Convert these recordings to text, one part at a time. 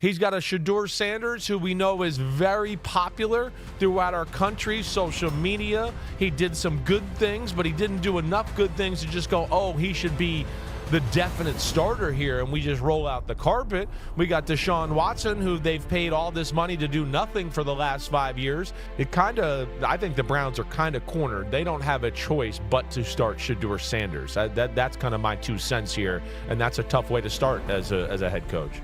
He's got a Shedeur Sanders, who we know is very popular throughout our country, social media. He did some good things, but he didn't do enough good things to just go, oh, he should be the definite starter here, and we just roll out the carpet. We got Deshaun Watson, who they've paid all this money to do nothing for the last 5 years. I think the Browns are kind of cornered. They don't have a choice but to start Shedeur Sanders. That's kind of my 2 cents here, and that's a tough way to start as a head coach.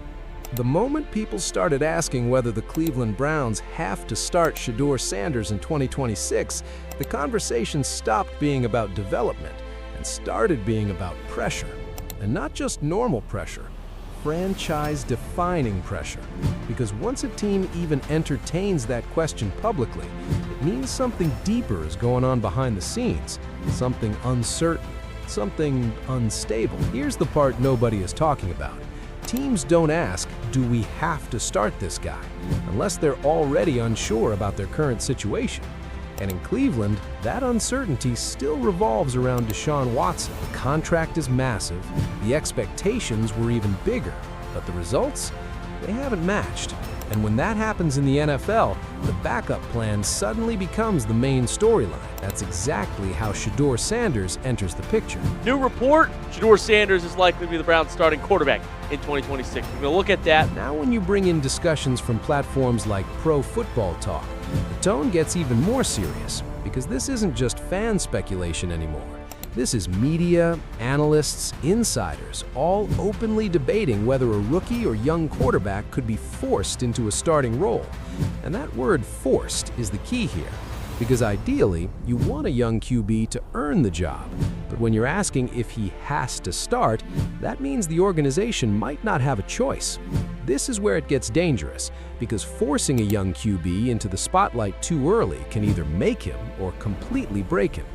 The moment people started asking whether the Cleveland Browns have to start Shedeur Sanders in 2026, the conversation stopped being about development and started being about pressure. And not just normal pressure, franchise-defining pressure. Because once a team even entertains that question publicly, it means something deeper is going on behind the scenes, something uncertain, something unstable. Here's the part nobody is talking about. Teams don't ask, do we have to start this guy, unless they're already unsure about their current situation. And in Cleveland, that uncertainty still revolves around Deshaun Watson. The contract is massive, the expectations were even bigger, but the results, they haven't matched. And when that happens in the NFL, the backup plan suddenly becomes the main storyline. That's exactly how Shedeur Sanders enters the picture. New report, Shedeur Sanders is likely to be the Browns' starting quarterback in 2026. We're going to look at that. Now when you bring in discussions from platforms like Pro Football Talk, the tone gets even more serious, because this isn't just fan speculation anymore. This is media, analysts, insiders, all openly debating whether a rookie or young quarterback could be forced into a starting role. And that word forced is the key here, because ideally, you want a young QB to earn the job. But when you're asking if he has to start, that means the organization might not have a choice. This is where it gets dangerous, because forcing a young QB into the spotlight too early can either make him or completely break him.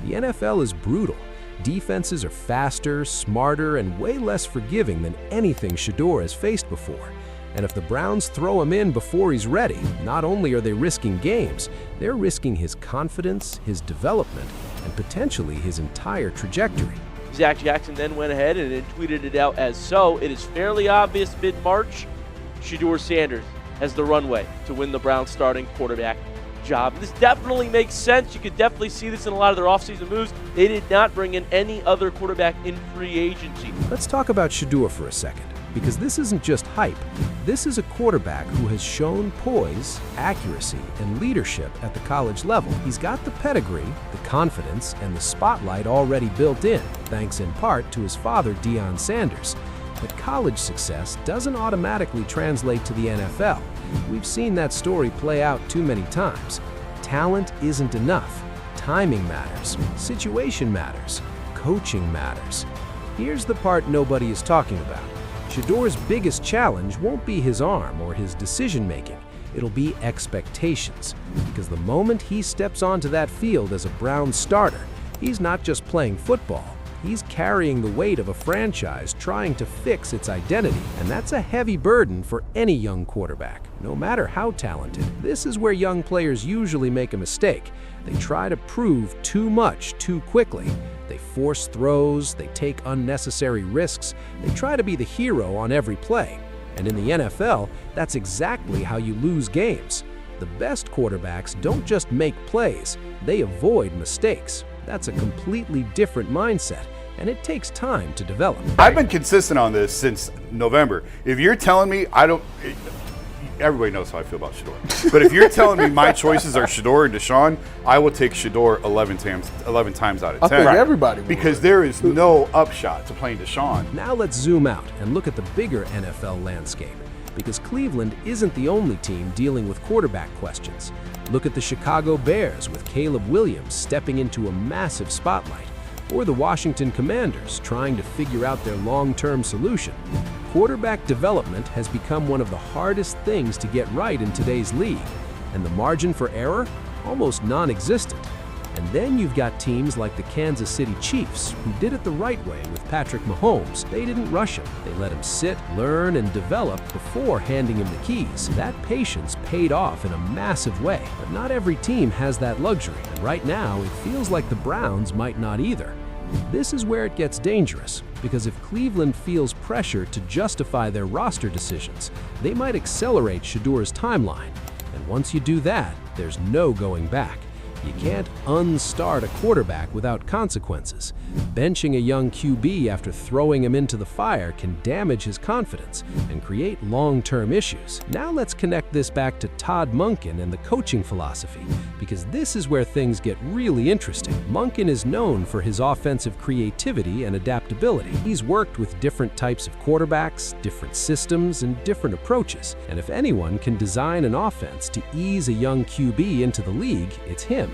The NFL is brutal. Defenses are faster, smarter, and way less forgiving than anything Shedeur has faced before. And if the Browns throw him in before he's ready, not only are they risking games, they're risking his confidence, his development, and potentially his entire trajectory. Zach Jackson then went ahead and then tweeted it out as so. It is fairly obvious mid-March, Shedeur Sanders has the runway to win the Browns starting quarterback job. This definitely makes sense. You could definitely see this in a lot of their offseason moves. They did not bring in any other quarterback in free agency. Let's talk about Shedeur for a second, because this isn't just hype. This is a quarterback who has shown poise, accuracy, and leadership at the college level. He's got the pedigree, the confidence, and the spotlight already built in, thanks in part to his father, Deshaun Sanders. But college success doesn't automatically translate to the NFL. We've seen that story play out too many times. Talent isn't enough. Timing matters. Situation matters. Coaching matters. Here's the part nobody is talking about. Shedeur's biggest challenge won't be his arm or his decision-making. It'll be expectations. Because the moment he steps onto that field as a Browns starter, he's not just playing football. He's carrying the weight of a franchise trying to fix its identity, and that's a heavy burden for any young quarterback, no matter how talented. This is where young players usually make a mistake. They try to prove too much too quickly. They force throws, they take unnecessary risks, they try to be the hero on every play. And in the NFL, that's exactly how you lose games. The best quarterbacks don't just make plays, they avoid mistakes. That's a completely different mindset, and it takes time to develop. I've been consistent on this since November. If you're telling me everybody knows how I feel about Shedeur. But if you're telling me my choices are Shedeur and Deshaun, I will take Shedeur 11 times out of 10. I think everybody would. Because there is no upshot to playing Deshaun. Now let's zoom out and look at the bigger NFL landscape, because Cleveland isn't the only team dealing with quarterback questions. Look at the Chicago Bears with Caleb Williams stepping into a massive spotlight, or the Washington Commanders trying to figure out their long-term solution. Quarterback development has become one of the hardest things to get right in today's league, and the margin for error, almost non-existent. And then you've got teams like the Kansas City Chiefs, who did it the right way with Patrick Mahomes. They didn't rush him. They let him sit, learn, and develop before handing him the keys. That patience paid off in a massive way. But not every team has that luxury, and right now it feels like the Browns might not either. This is where it gets dangerous, because if Cleveland feels pressure to justify their roster decisions, they might accelerate Shedeur's timeline. And once you do that, there's no going back. You can't unstart a quarterback without consequences. Benching a young QB after throwing him into the fire can damage his confidence and create long-term issues. Now let's connect this back to Todd Monken and the coaching philosophy, because this is where things get really interesting. Monken is known for his offensive creativity and adaptability. He's worked with different types of quarterbacks, different systems, and different approaches. And if anyone can design an offense to ease a young QB into the league, it's him.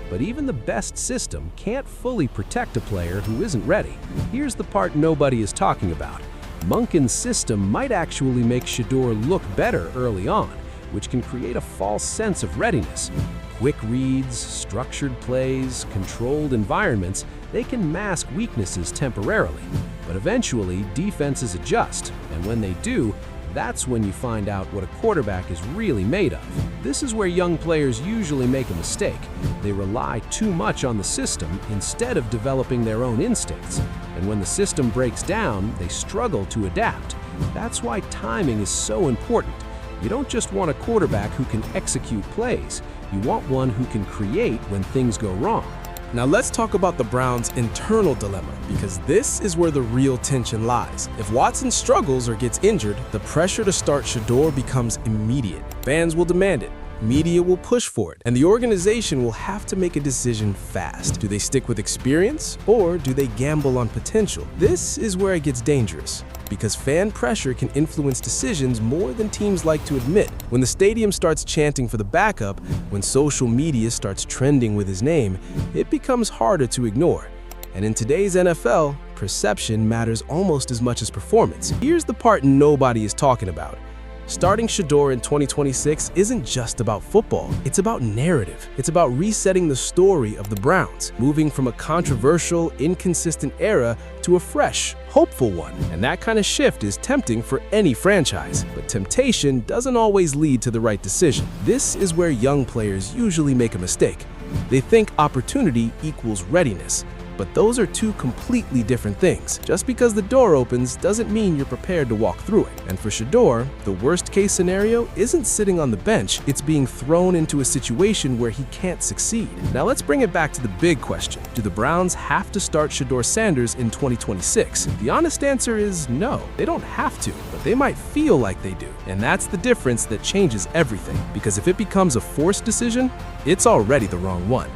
But even the best system can't fully protect a player who isn't ready. Here's the part nobody is talking about. Monken's system might actually make Shedeur look better early on, which can create a false sense of readiness. Quick reads, structured plays, controlled environments, they can mask weaknesses temporarily. But eventually, defenses adjust, and when they do, that's when you find out what a quarterback is really made of. This is where young players usually make a mistake. They rely too much on the system instead of developing their own instincts. And when the system breaks down, they struggle to adapt. That's why timing is so important. You don't just want a quarterback who can execute plays. You want one who can create when things go wrong. Now let's talk about the Browns' internal dilemma, because this is where the real tension lies. If Watson struggles or gets injured, the pressure to start Shedeur becomes immediate. Fans will demand it, media will push for it, and the organization will have to make a decision fast. Do they stick with experience, or do they gamble on potential? This is where it gets dangerous, because fan pressure can influence decisions more than teams like to admit. When the stadium starts chanting for the backup, when social media starts trending with his name, it becomes harder to ignore. And in today's NFL, perception matters almost as much as performance. Here's the part nobody is talking about. Starting Shedeur in 2026 isn't just about football. It's about narrative. It's about resetting the story of the Browns, moving from a controversial, inconsistent era to a fresh, hopeful one. And that kind of shift is tempting for any franchise. But temptation doesn't always lead to the right decision. This is where young players usually make a mistake. They think opportunity equals readiness. But those are two completely different things. Just because the door opens doesn't mean you're prepared to walk through it. And for Shedeur, the worst-case scenario isn't sitting on the bench, it's being thrown into a situation where he can't succeed. Now let's bring it back to the big question. Do the Browns have to start Shedeur Sanders in 2026? The honest answer is no. They don't have to, but they might feel like they do. And that's the difference that changes everything. Because if it becomes a forced decision, it's already the wrong one.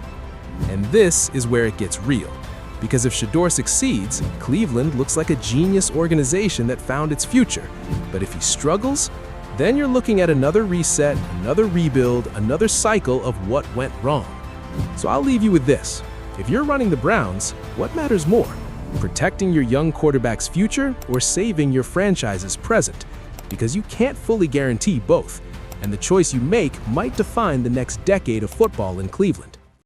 And this is where it gets real. Because if Shedeur succeeds, Cleveland looks like a genius organization that found its future. But if he struggles, then you're looking at another reset, another rebuild, another cycle of what went wrong. So I'll leave you with this. If you're running the Browns, what matters more? Protecting your young quarterback's future or saving your franchise's present? Because you can't fully guarantee both, and the choice you make might define the next decade of football in Cleveland.